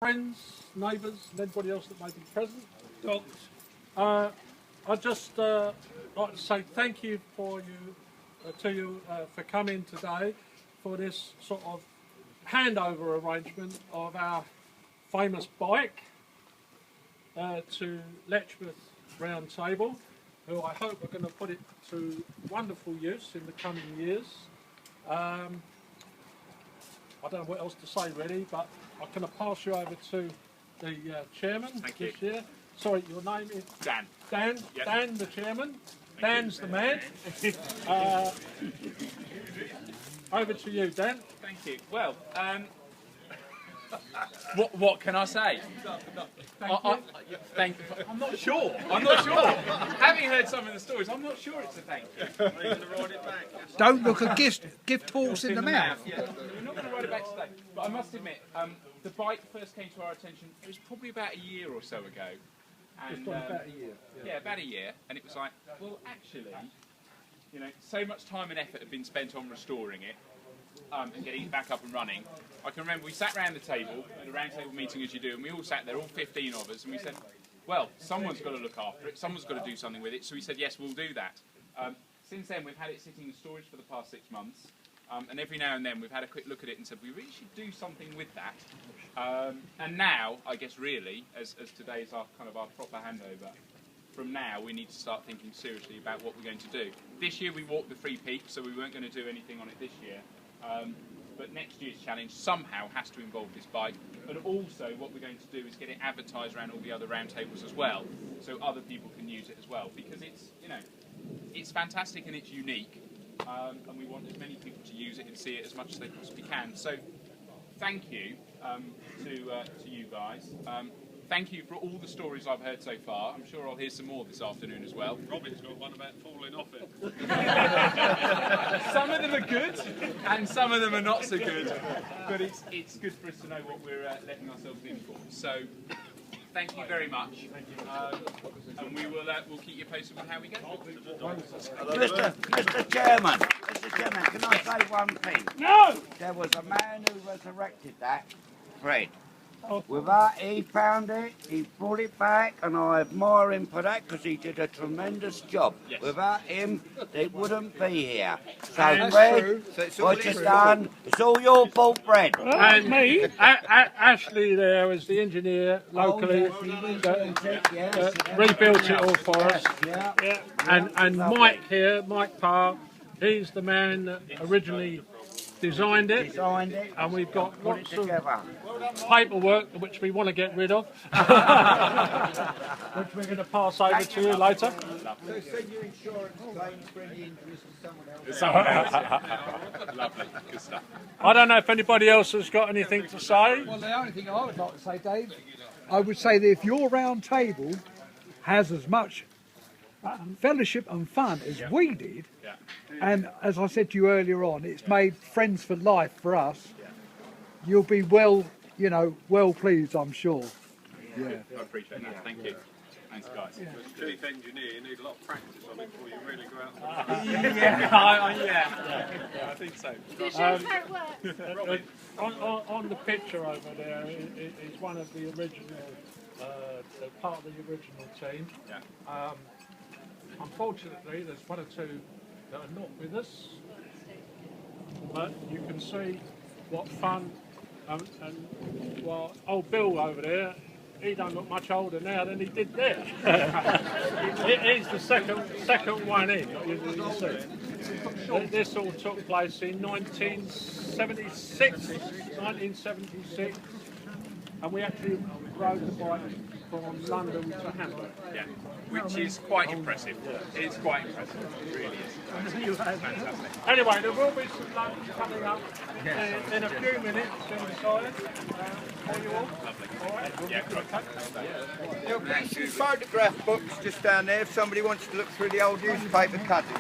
friends, neighbours, and anybody else that may be present. Dogs. I'd just like to say thank you for for coming today for this sort of handover arrangement of our famous bike to Letchworth Round Table, who I hope are going to put it to wonderful use in the coming years. I don't know what else to say really, but I'm going to pass you over to the chairman this year. Sorry, your name is? Dan. Dan? Yep. Dan, the chairman. Dan's the man. Over to you, Dan. Thank you. Well, what can I say? Thank you. I'm not sure. Having heard some of the stories, I'm not sure it's a thank you. Don't look a gift horse in the mouth. Yeah. We're not going to ride it back today. But I must admit, the bike first came to our attention, it was probably about a year or so ago. And, about a year. Yeah, about a year. And it was like, well, actually, you know, so much time and effort had been spent on restoring it and getting it back up and running. I can remember we sat round the table, at a round table meeting as you do, and we all sat there, all 15 of us, and we said, well, someone's got to look after it, someone's got to do something with it. So we said, yes, we'll do that. Since then, we've had it sitting in storage for the past 6 months. And every now and then we've had a quick look at it and said we really should do something with that. And now, I guess really, as today is our kind of our proper handover, from now we need to start thinking seriously about what we're going to do. This year we walked the 3 peaks, so we weren't going to do anything on it this year. But next year's challenge somehow has to involve this bike. And also what we're going to do is get it advertised around all the other round tables as well, so other people can use it as well, because it's, you know, it's fantastic and it's unique. And we want as many people to use it and see it as much as they possibly can. So, thank you to you guys. Thank you for all the stories I've heard so far. I'm sure I'll hear some more this afternoon as well. Robin's got one about falling off it. Some of them are good, and some of them are not so good. But it's good for us to know what we're letting ourselves in for. So, thank you very much, and we'll keep you posted with how we go. Mr. Chairman, can I say one thing? No! There was a man who resurrected that, Fred. Without he found it, he brought it back, and I admire him for that because he did a tremendous job. Yes. Without him, it wouldn't be here. So, Fred, what you done, it's all your fault, Fred. And me, Ashley there is the engineer locally that rebuilt it all for us. Yeah. And Mike here, Mike Parr, he's the man that originally designed it. And we've got lots of paperwork which we want to get rid of, which we're going to pass over to you later. So send your insurance claims for any injuries to someone else. Lovely, good stuff. I don't know if anybody else has got anything to say. Well, the only thing I would like to say, Dave, I would say that if your round table has as much fellowship and fun as we did, and as I said to you earlier on, it's made friends for life for us, you'll be well pleased, I'm sure. Yeah. I appreciate that, thank you. Thanks guys. As chief engineer, you need a lot of practice on it before you really go out. I think so. You show us how it works. On the picture over there is one of the original, part of the original team. Yeah. Unfortunately, there's one or two that are not with us, but you can see what fun, and well, old Bill over there, he don't look much older now than he did there. He's the second one in, you can see. This all took place in 1976, and we actually rode the bike from London to Hamburg. Yeah, which is quite impressive. It's quite impressive, it really is. Fantastic. Anyway, there will be some lunch coming up in a few minutes inside for you all. Lovely. All right? Yeah, great. There'll be some photograph books just down there if somebody wants to look through the old newspaper cuttings.